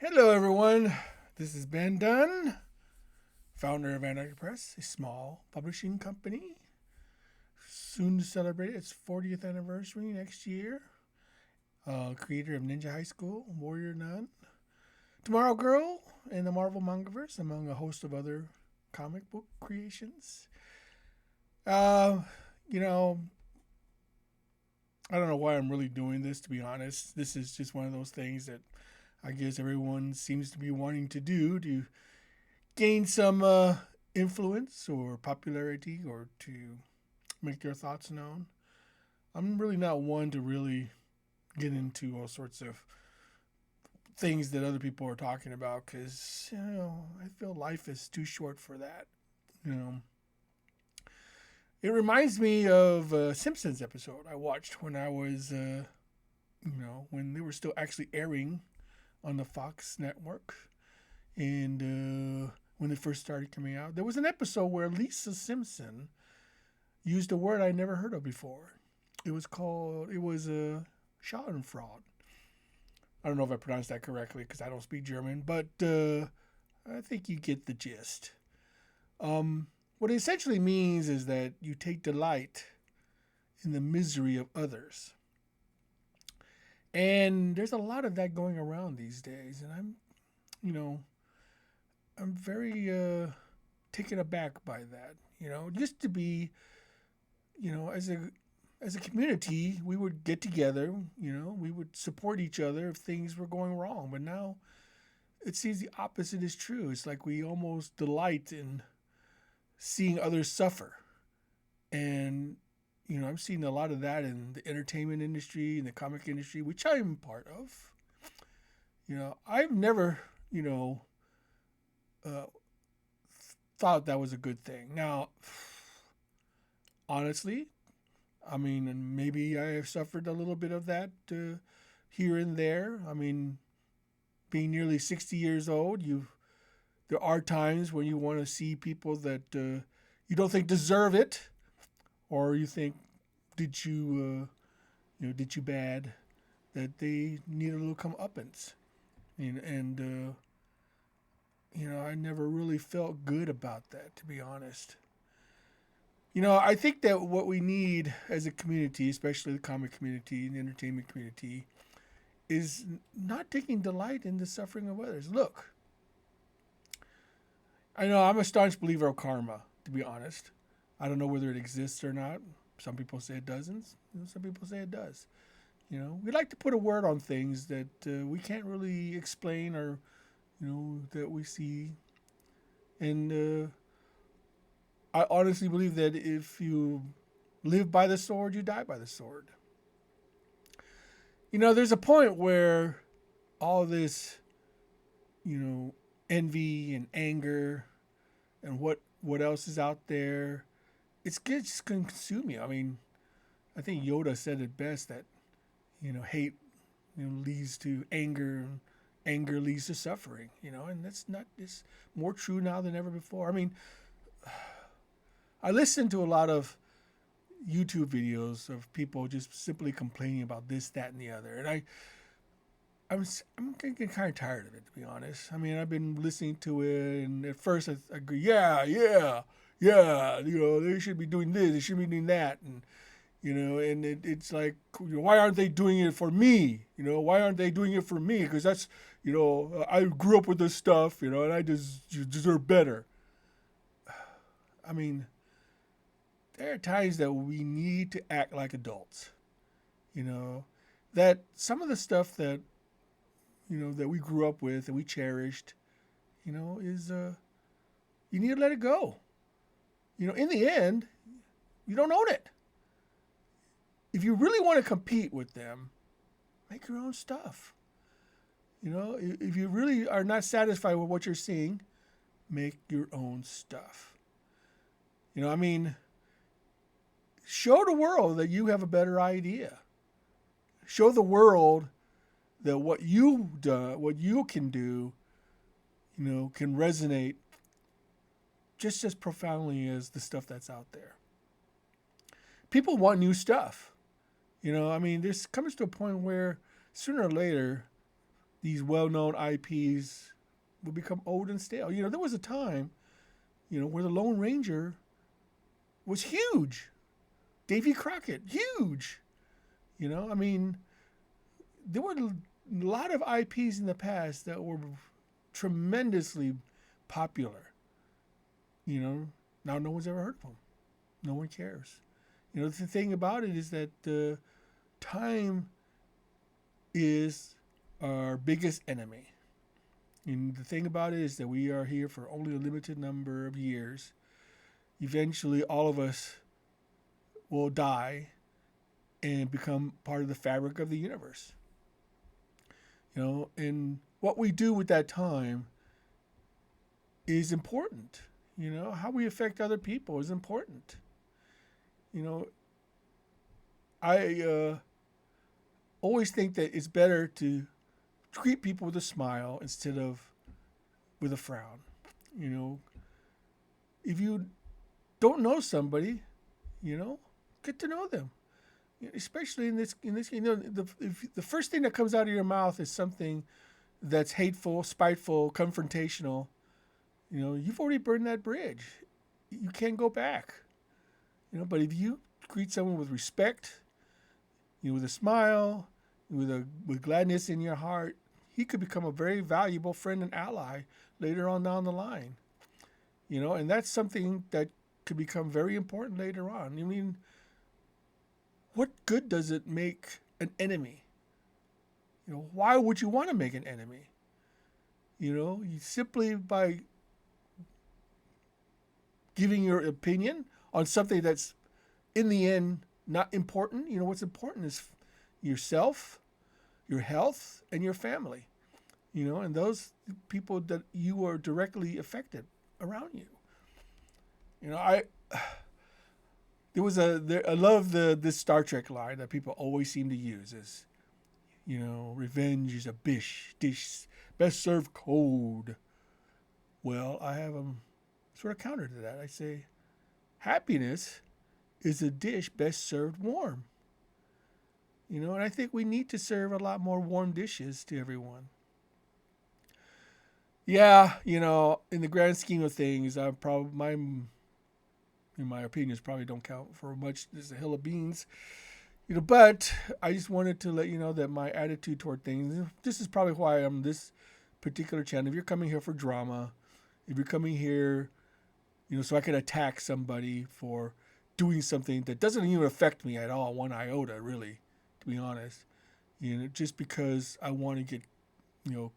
Hello, everyone. This is Ben Dunn, founder of Anarchy Press, a small publishing company. Soon to celebrate its 40th anniversary next year. Creator of Ninja High School, Warrior Nun, Tomorrow Girl, and the Marvel Mangaverse, among a host of other comic book creations. Uh, you know, I don't know why I'm really doing this, to be honest. This is just one of those things that I guess everyone seems to be wanting to do to gain some influence or popularity or to make their thoughts known. I'm really not one to really get into all sorts of things that other people are talking about because, I feel life is too short for that. You know, it reminds me of a Simpsons episode I watched when I was, when they were still actually airing on the Fox network. And when they first started coming out, there was an episode where Lisa Simpson used a word I never heard of before. It was a Schadenfreude. I don't know if I pronounced that correctly because I don't speak German, but I think you get the gist. What it essentially means is that you take delight in the misery of others. And there's a lot of that going around these days. And you know, I'm very taken aback by that. Used to be, as a community, we would get together. We would support each other if things were going wrong. But now it seems the opposite is true. It's like we almost delight in seeing others suffer, and I've seen a lot of that in the entertainment industry and the comic industry, which I'm part of. I've never, uh, thought that was a good thing. Now, honestly, I mean, and maybe I have suffered a little bit of that here and there. I mean, being nearly 60 years old, there are times when you want to see people that you don't think deserve it, or you think did did you bad, that they need a little comeuppance, and I never really felt good about that, to be honest. I think that what we need as a community, especially the comic community and the entertainment community, is not taking delight in the suffering of others. Look, I know I'm a staunch believer of karma, to be honest. I don't know whether it exists or not. Some people say it doesn't. Some people say it does. We like to put a word on things that we can't really explain, or that we see. And I honestly believe that if you live by the sword, you die by the sword. There's a point where all this, you know, envy and anger and what else is out there, just going to consume you. I mean, I think Yoda said it best that hate leads to anger, and anger leads to suffering. And that's not it's more true now than ever before. I mean, I listen to a lot of YouTube videos of people just simply complaining about this, that, and the other, and I'm getting kind of tired of it, to be honest. I mean, I've been listening to it, and at first I agree, yeah, yeah, yeah. They should be doing this, they should be doing that, and it's like, why aren't they doing it for me? Why aren't they doing it for me? Because that's, I grew up with this stuff, and I just deserve better. I mean, there are times that we need to act like adults. You know, that some of the stuff that that we grew up with and we cherished, is you need to let it go. In the end, you don't own it. If you really want to compete with them, make your own stuff. If you really are not satisfied with what you're seeing, make your own stuff. I mean, show the world that you have a better idea. Show the world that what what you can do, can resonate just as profoundly as the stuff that's out there. People want new stuff. I mean, this comes to a point where sooner or later, these well-known IPs will become old and stale. There was a time, where the Lone Ranger was huge. Davy Crockett, huge. I mean, there were a lot of IPs in the past that were tremendously popular. Now no one's ever heard of them. No one cares. The thing about it is that time is our biggest enemy. And the thing about it is that we are here for only a limited number of years. Eventually, all of us will die and become part of the fabric of the universe. And what we do with that time is important. How we affect other people is important. I always think that it's better to greet people with a smile instead of with a frown. If you don't know somebody, get to know them. Especially in this, the first thing that comes out of your mouth is something that's hateful, spiteful, confrontational. You've already burned that bridge. You can't go back. But if you greet someone with respect, with a smile, with gladness in your heart, he could become a very valuable friend and ally later on down the line. And that's something that could become very important later on. I mean, what good does it make an enemy? Why would you want to make an enemy? You simply by giving your opinion on something that's in the end not important. What's important is yourself, your health, and your family. And those people that you are directly affected around you. I love this Star Trek line that people always seem to use is, revenge is a dish best served cold. Well, I have a sort of counter to that. I say, happiness is a dish best served warm. And I think we need to serve a lot more warm dishes to everyone. Yeah, in the grand scheme of things, in my opinions, probably don't count for much. There's a hill of beans. But I just wanted to let you know that my attitude toward things, this is probably why I'm this particular channel. If you're coming here for drama, if you're coming here, so I can attack somebody for doing something that doesn't even affect me at all, one iota, really, to be honest. Just because I want to get,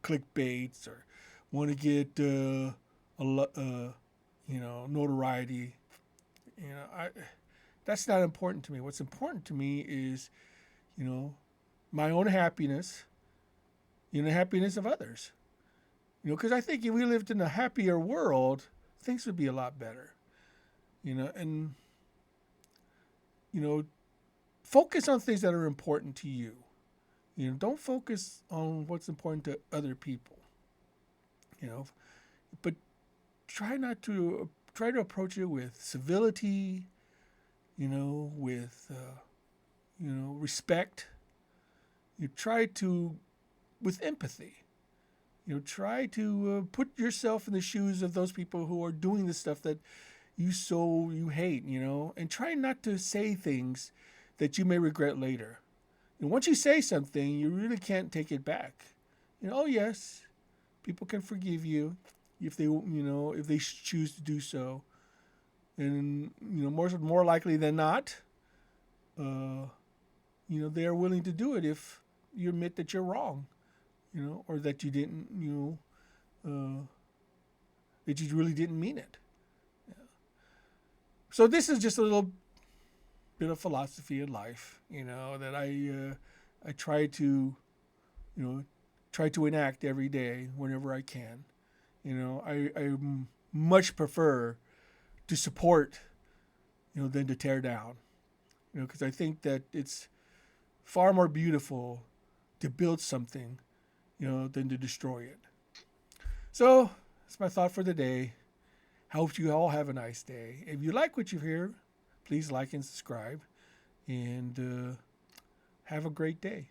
clickbaits or want to get, notoriety. That's not important to me. What's important to me is, my own happiness, the happiness of others. Because I think if we lived in a happier world, things would be a lot better. And focus on things that are important to you. Don't focus on what's important to other people. But try to approach it with civility, with respect. You try to, with empathy. Try to put yourself in the shoes of those people who are doing the stuff that you hate, and try not to say things that you may regret later. And once you say something, you really can't take it back. Oh yes, people can forgive you if they choose to do so, and more likely than not, they are willing to do it if you admit that you're wrong, or that you didn't, that you really didn't mean it. Yeah. So this is just a little bit of philosophy in life, that I try to, enact every day whenever I can. I much prefer to support, than to tear down, because I think that it's far more beautiful to build something, than to destroy it. So that's my thought for the day. I hope you all have a nice day. If you like what you hear, please like and subscribe, and have a great day.